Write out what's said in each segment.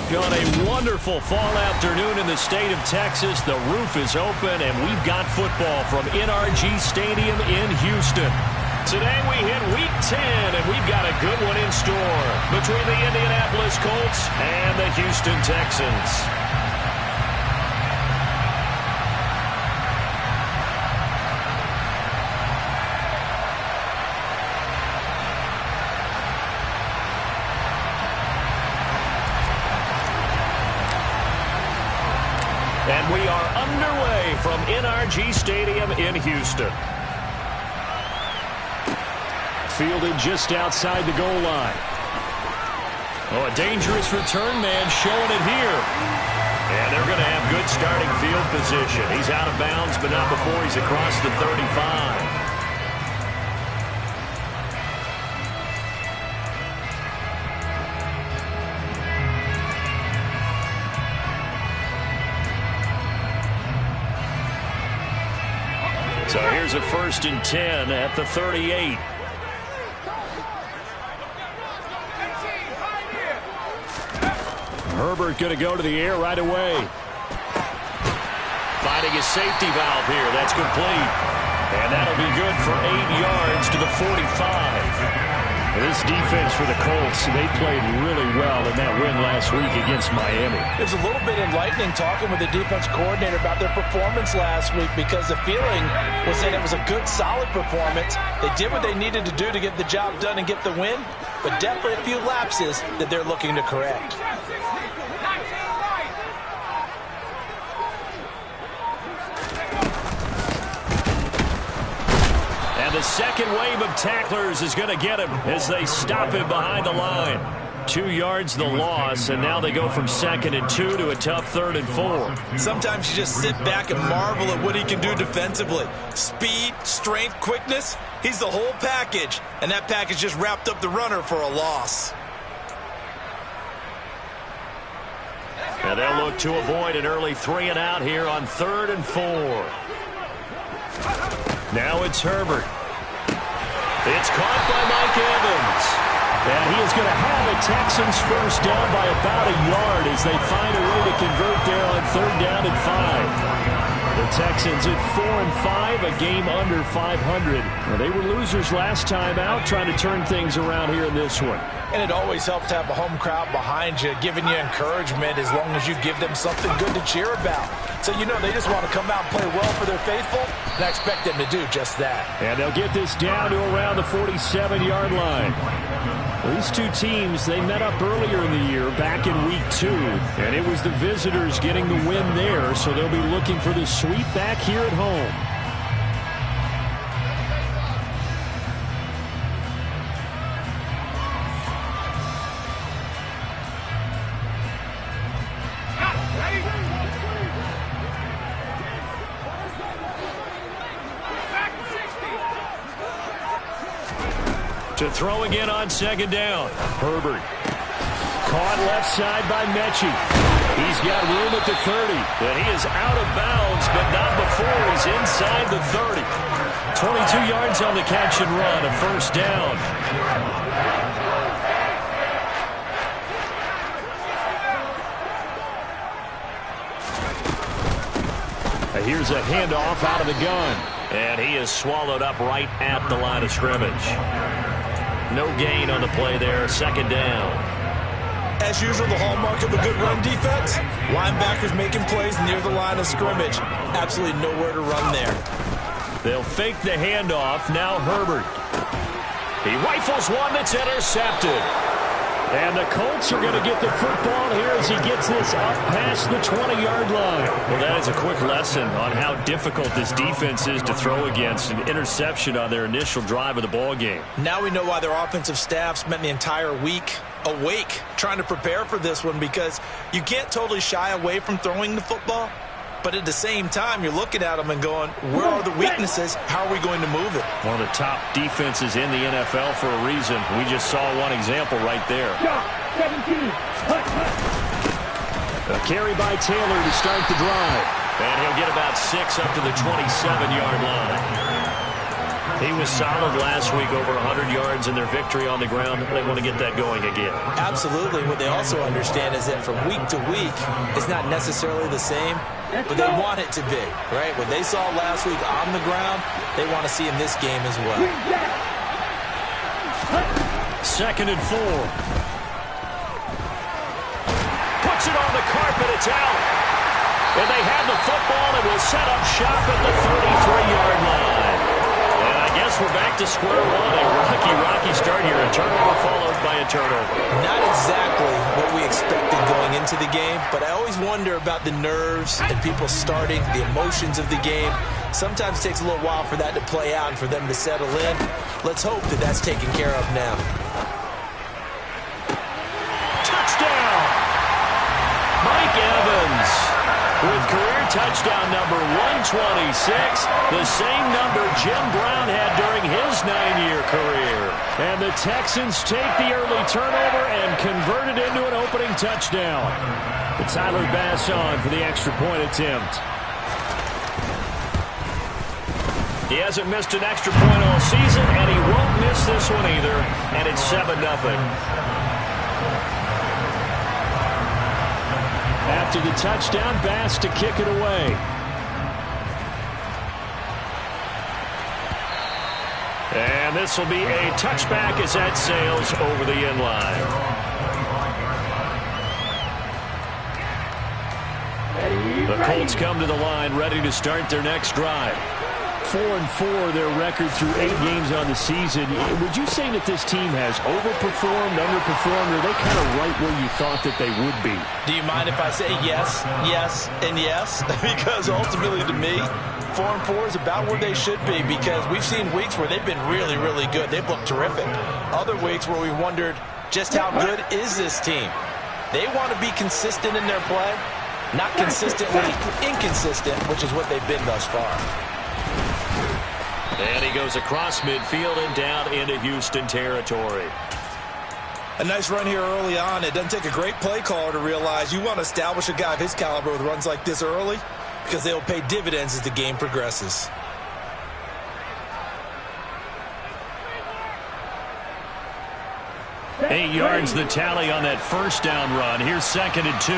On a wonderful fall afternoon in the state of Texas, the roof is open, and we've got football from NRG Stadium in Houston. Today we hit Week 10, and we've got a good one in store between the Indianapolis Colts and the Houston Texans. And we are underway from NRG Stadium in Houston. Fielded just outside the goal line. Oh, a dangerous return man showing it here. And they're going to have good starting field position. He's out of bounds, but not before he's across the 35. So here's a 1st and 10 at the 38. Herbert going to go to the air right away. Finding his safety valve here. That's complete. And that'll be good for 8 yards to the 45. This defense for the Colts, they played really well in that win last week against Miami. It was a little bit enlightening talking with the defense coordinator about their performance last week, because the feeling was that it was a good, solid performance. They did what they needed to do to get the job done and get the win, but definitely a few lapses that they're looking to correct. And the second wave of tacklers is going to get him as they stop him behind the line. 2 yards the loss, and now they go from 2nd and 2 to a tough 3rd and 4. Sometimes you just sit back and marvel at what he can do defensively. Speed, strength, quickness, he's the whole package. And that package just wrapped up the runner for a loss. And they'll look to avoid an early 3 and out here on 3rd and 4. Now it's Herbert. It's caught by Mike Evans. And he is going to have a Texans first down by about a yard as they find a way to convert there on 3rd down and 5. The Texans at 4-5, a game under 500. Well, they were losers last time out, trying to turn things around here in this one. And it always helps to have a home crowd behind you, giving you encouragement as long as you give them something good to cheer about. So you know they just want to come out and play well for their faithful, and I expect them to do just that. And they'll get this down to around the 47-yard line. These two teams, they met up earlier in the year, back in Week 2, and it was the visitors getting the win there, so they'll be looking for the sweep back here at home. To throw again on 2nd down. Herbert. Caught left side by Mechie. He's got room at the 30. But he is out of bounds, but not before he's inside the 30. 22 yards on the catch and run, a 1st down. Here's a handoff out of the gun. And he is swallowed up right at the line of scrimmage. No gain on the play there, 2nd down. As usual, the hallmark of a good run defense, linebackers making plays near the line of scrimmage. Absolutely nowhere to run there. They'll fake the handoff. Now Herbert. He rifles one that's intercepted. And the Colts are going to get the football here as he gets this up past the 20-yard line. Well, that is a quick lesson on how difficult this defense is to throw against. An interception on their initial drive of the ball game. Now we know why their offensive staff spent the entire week awake trying to prepare for this one, because you can't totally shy away from throwing the football. But at the same time, you're looking at them and going, where are the weaknesses? How are we going to move it? One of the top defenses in the NFL for a reason. We just saw one example right there. A carry by Taylor to start the drive. And he'll get about 6 up to the 27-yard line. He was solid last week, over 100 yards in their victory on the ground. They want to get that going again. Absolutely. What they also understand is that from week to week, it's not necessarily the same, but they want it to be, right? What they saw last week on the ground, they want to see in this game as well. 2nd and 4. Puts it on the carpet. It's out. And they have the football and will set up shop at the 33-yard line. And I guess we're back to square one. A rocky start here. A turnover followed by a turnover. Not exactly what we expected going into the game, but I always wonder about the nerves and people starting, the emotions of the game. Sometimes it takes a little while for that to play out and for them to settle in. Let's hope that that's taken care of now. Touchdown! Mike Evans with career touchdown number 126, the same number Jim Brown had during his 9-year career. And the Texans take the early turnover and convert it into an opening touchdown. Tyler Bass on for the extra point attempt. He hasn't missed an extra point all season, and he won't miss this one either, and it's 7-0. After the touchdown, Bass to kick it away. And this will be a touchback as that sails over the end line. The Colts come to the line ready to start their next drive. 4-4 their record through 8 games on the season. Would you say that this team has overperformed, underperformed, or are they kind of right where you thought that they would be? Do you mind if I say yes, yes, and yes? Because ultimately to me, 4-4 is about where they should be, because we've seen weeks where they've been really, really good. They've looked terrific. Other weeks where we wondered just how good is this team. They want to be consistent in their play, not consistently inconsistent, which is what they've been thus far. And he goes across midfield and down into Houston territory. A nice run here early on. It doesn't take a great play caller to realize you want to establish a guy of his caliber with runs like this early, because they'll pay dividends as the game progresses. Eight yards the tally on that first down run. Here's 2nd and 2.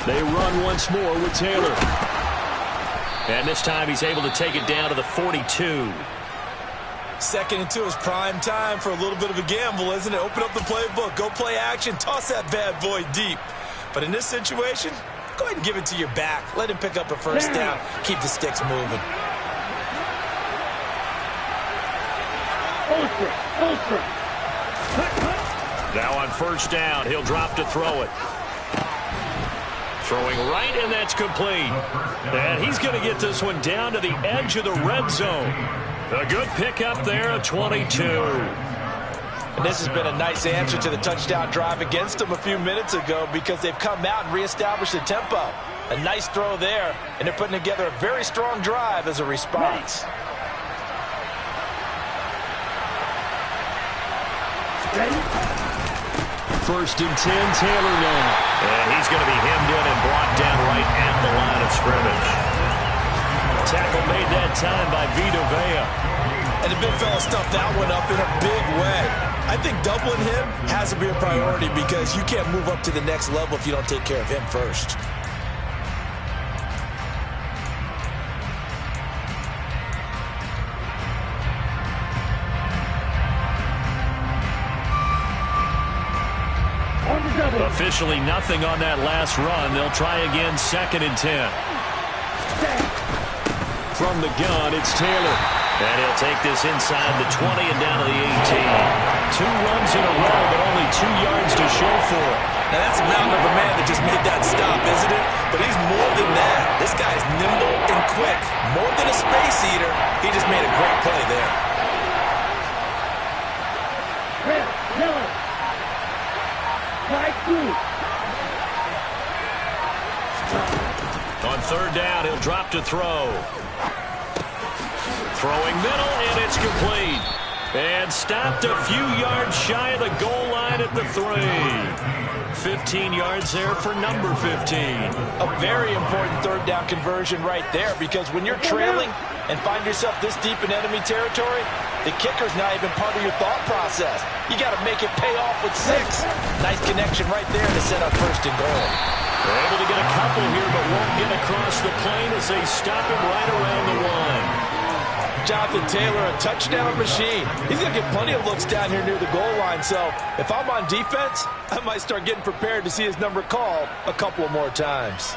They run once more with Taylor. And this time he's able to take it down to the 42. 2nd and 2 is prime time for a little bit of a gamble, isn't it? Open up the playbook, go play action, toss that bad boy deep. But in this situation, go ahead and give it to your back. Let him pick up a first down. Keep the sticks moving. Now on first down, he'll drop to throw it. Throwing right, and that's complete. And he's going to get this one down to the edge of the red zone. A good pickup there, a 22. And this has been a nice answer to the touchdown drive against them a few minutes ago, because they've come out and reestablished the tempo. A nice throw there, and they're putting together a very strong drive as a response. First and 10, Taylor now. And he's going to be hemmed in and brought down right at the line of scrimmage. Tackle made that time by Vita Vea. And the big fella stuffed that one up in a big way. I think doubling him has to be a priority, because you can't move up to the next level if you don't take care of him first. Officially nothing on that last run. They'll try again, 2nd and 10. From the gun, it's Taylor. And he'll take this inside the 20 and down to the 18. 2 runs in a row, but only 2 yards to show for it. Now that's a mountain of a man that just made that stop, isn't it? But he's more than that. This guy's nimble and quick. More than a space eater. He just made a great play there. On third down, he'll drop to throw. Throwing middle, and it's complete. And stopped a few yards shy of the goal line at the 3. 15 yards there for number 15. A very important third down conversion right there, because when you're trailing and find yourself this deep in enemy territory, the kicker's not even part of your thought process. You got to make it pay off with 6. Nice connection right there to set up first and goal. They're able to get a couple here, but won't get across the plane as they stop him right around the 1. Jonathan Taylor, a touchdown machine. He's going to get plenty of looks down here near the goal line, so if I'm on defense, I might start getting prepared to see his number called a couple of more times.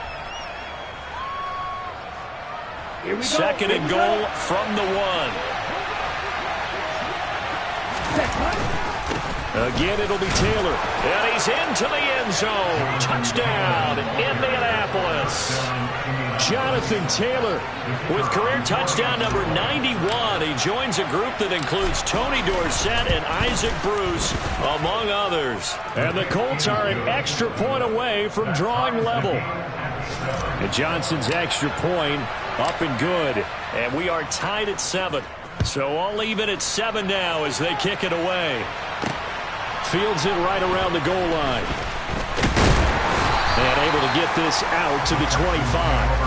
Second and goal from the 1. Again, it'll be Taylor. And he's into the end zone. Touchdown, Indianapolis. Jonathan Taylor with career touchdown number 91. He joins a group that includes Tony Dorsett and Isaac Bruce, among others. And the Colts are an extra point away from drawing level. And Johnson's extra point up and good. And we are tied at 7. So all even at 7 now as they kick it away. Fields it right around the goal line. And able to get this out to the 25.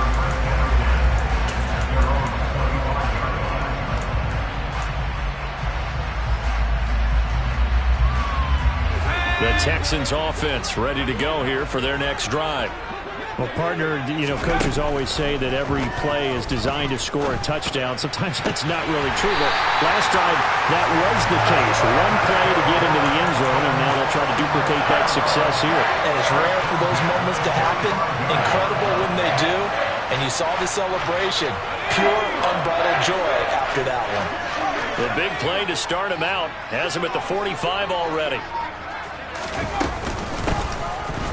The Texans offense ready to go here for their next drive. Well, partner, coaches always say that every play is designed to score a touchdown. Sometimes that's not really true, but last drive, that was the case. One play to get into the end zone, and now they'll try to duplicate that success here. And it's rare for those moments to happen. Incredible when they do. And you saw the celebration. Pure, unbridled joy after that one. The big play to start him out has him at the 45 already.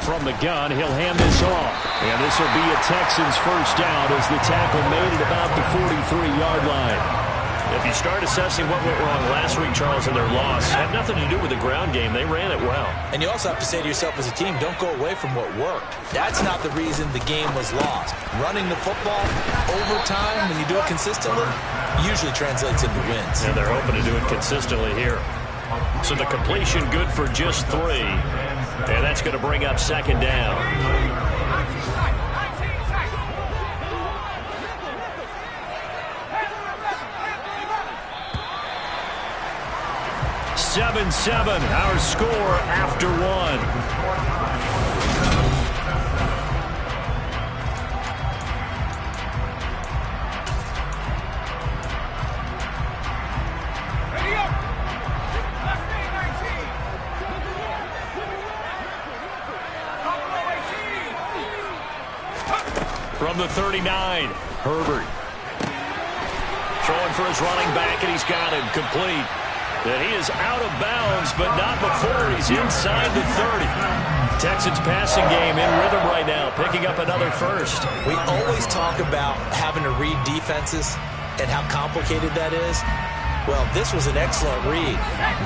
From the gun, he'll hand this off. And this will be a Texans first down as the tackle made it about the 43-yard line. If you start assessing what went wrong last week, Charles, in their loss, had nothing to do with the ground game. They ran it well. And you also have to say to yourself as a team, don't go away from what worked. That's not the reason the game was lost. Running the football over time, when you do it consistently, usually translates into wins. And they're hoping to do it consistently here. So the completion good for just 3. And that's going to bring up second down. (7-7) our score after 1. From the 39, Herbert. Throwing for his running back, and he's got him complete. And he is out of bounds, but not before he's inside the 30. Texans passing game in rhythm right now, picking up another first. We always talk about having to read defenses and how complicated that is. Well, this was an excellent read.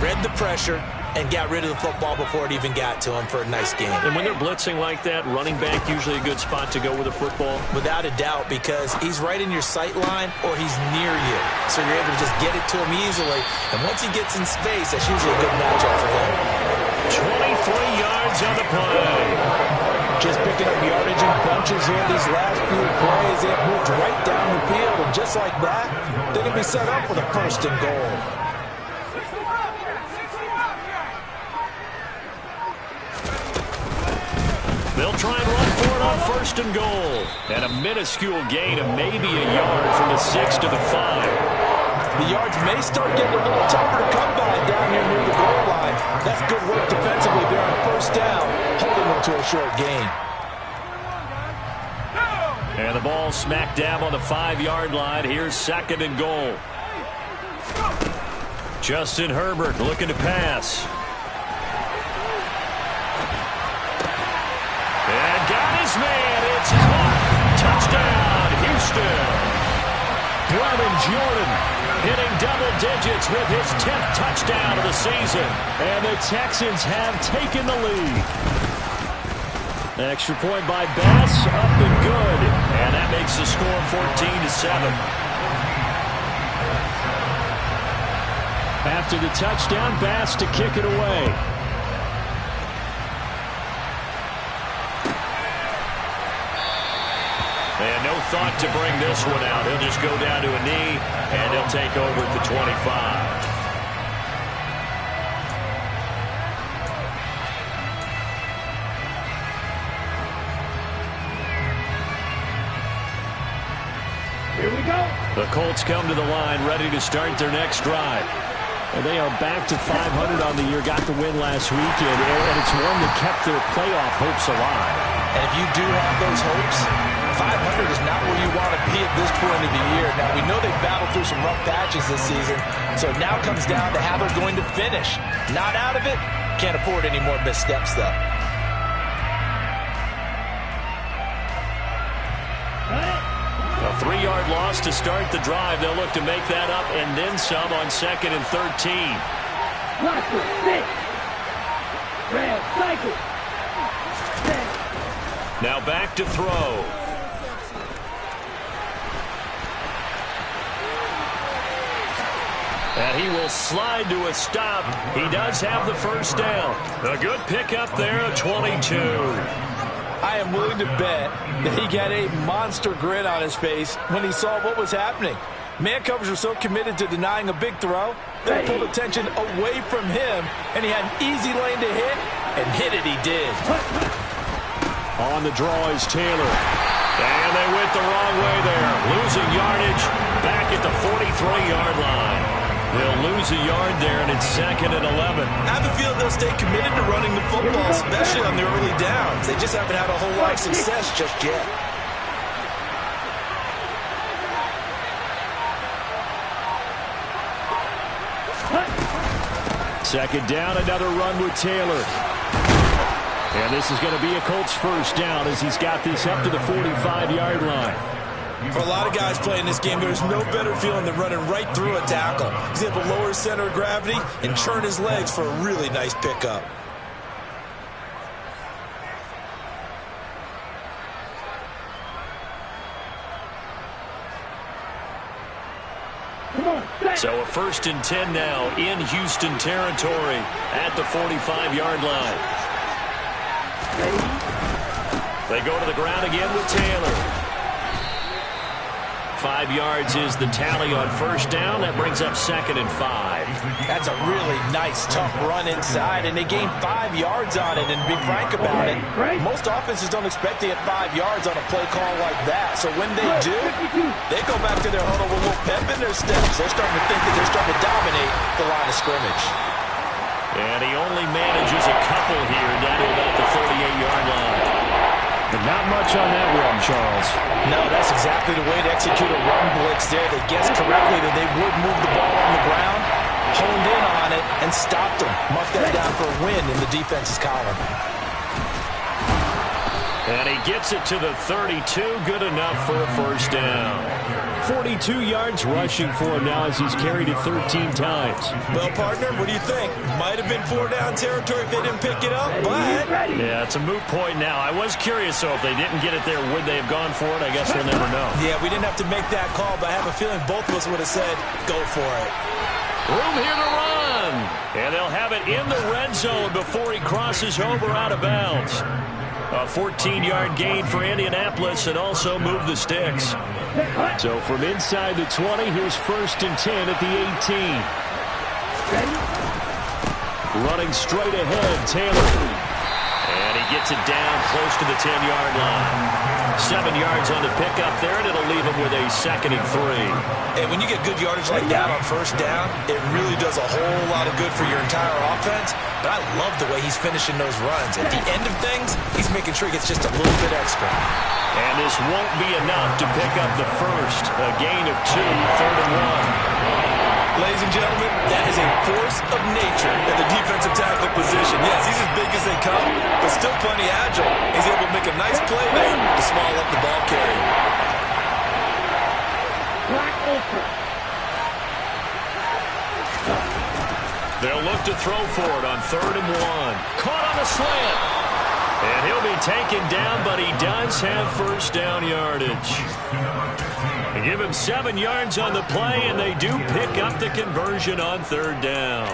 Read the pressure and got rid of the football before it even got to him for a nice game. And when they're blitzing like that, running back usually a good spot to go with a football? Without a doubt, because he's right in your sight line or he's near you. So you're able to just get it to him easily. And once he gets in space, that's usually a good matchup for him. 23 yards on the play. Just picking up yardage in bunches here these last few plays. They've moved right down the field, and just like that, they can be set up with a first and goal. They'll try and run for it on first and goal. And a minuscule gain of maybe a yard from the 6 to the 5. The yards may start getting a little tougher to come by down here near the goal line. That's good work defensively there on first down, holding them to a short gain. And the ball smack dab on the 5-yard line. Here's second and goal. Justin Herbert looking to pass. And got his man. It's his mark. Touchdown, Houston. Brevin Jordan hitting double digits with his 10th touchdown of the season. And the Texans have taken the lead. Extra point by Bass, up and good. And that makes the score 14-7. After the touchdown, Bass to kick it away. And no thought to bring this one out. He'll just go down to a knee, and he'll take over at the 25. Here we go. The Colts come to the line, ready to start their next drive. And they are back to 500 on the year, got the win last weekend, and it's one that kept their playoff hopes alive. And if you do have those hopes, 500 is not where you want to be at this point of the year. Now, we know they've battled through some rough patches this season, so it now comes down to how they're going to finish. Not out of it. Can't afford any more missteps, though. A 3-yard loss to start the drive. They'll look to make that up and then some on 2nd and 13. Watch the stick. Red cycle. Now back to throw. And he will slide to a stop. He does have the first down. A good pickup there at 22. I am willing to bet that he got a monster grin on his face when he saw what was happening. Man coverage were so committed to denying a big throw, they pulled attention away from him, and he had an easy lane to hit, and hit it he did. On the draw is Taylor. And they went the wrong way there. Losing yardage back at the 43-yard line. They'll lose a yard there, and it's 2nd and 11. I have a feeling they'll stay committed to running the football, especially on the early downs. They just haven't had a whole lot of success just yet. Second down, another run with Taylor. And this is going to be a Colts first down as he's got this up to the 45-yard line. For a lot of guys playing this game, there's no better feeling than running right through a tackle. He's able to lower his center of gravity and churn his legs for a really nice pickup. So a 1st and 10 now in Houston territory at the 45-yard line. They go to the ground again with Taylor. 5 yards is the tally on first down. That brings up 2nd and 5. That's a really nice, tough run inside, and they gained 5 yards on it. And to be frank about it, most offenses don't expect to get 5 yards on a play call like that. So when they do, they go back to their huddle with a little pep in their steps. They're starting to think that they're starting to dominate the line of scrimmage. And he only manages a couple here down to about the 38-yard line. But not much on that run, Charles. No, that's exactly the way to execute a run blitz there. They guessed correctly that they would move the ball on the ground, honed in on it, and stopped them. Mark that down for a win in the defense's column. And he gets it to the 32. Good enough for a first down. 42 yards rushing for him now as he's carried it 13 times. Well, partner, what do you think? Might have been 4-down territory if they didn't pick it up, but... Yeah, it's a moot point now. I was curious, so if they didn't get it there, would they have gone for it? I guess we'll never know. Yeah, we didn't have to make that call, but I have a feeling both of us would have said, go for it. Room here to run. And they'll have it in the red zone before he crosses over out of bounds. A 14-yard gain for Indianapolis and also move the sticks. So from inside the 20, here's 1st and 10 at the 18. Running straight ahead, Taylor. And he gets it down close to the 10-yard line. 7 yards on the pickup there, and it'll leave him with a 2nd and 3. And when you get good yardage like that on first down, it really does a whole lot of good for your entire offense. But I love the way he's finishing those runs. At the end of things, he's making sure he gets just a little bit extra. And this won't be enough to pick up the first. A gain of 2, 3rd and 1. Ladies and gentlemen, that is a force of nature at the defensive tackle position. Yes, he's as big as they come, but still plenty agile. He's able to make a nice play there to small up the ball carrier. They'll look to throw for it on 3rd and 1. Caught on the slant. And he'll be taken down, but he does have first down yardage. They give him 7 yards on the play, and they do pick up the conversion on 3rd down.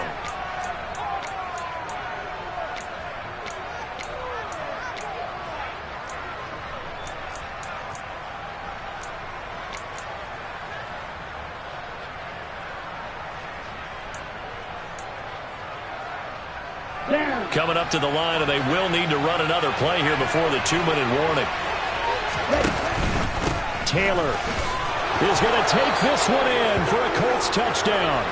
coming up to the line, and they will need to run another play here before the 2-minute warning. Taylor is going to take this one in for a Colts touchdown.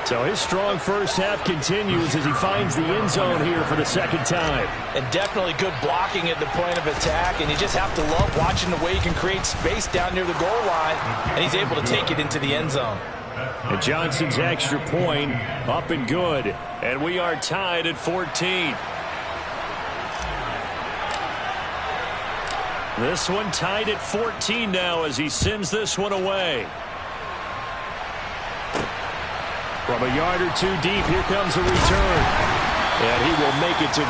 So his strong first half continues as he finds the end zone here for the second time. And definitely good blocking at the point of attack, and you just have to love watching the way he can create space down near the goal line, and he's able to take it into the end zone. And Johnson's extra point up and good. And we are tied at 14. This one tied at 14 now as he sends this one away. From a yard or two deep, here comes a return. And he will make it to the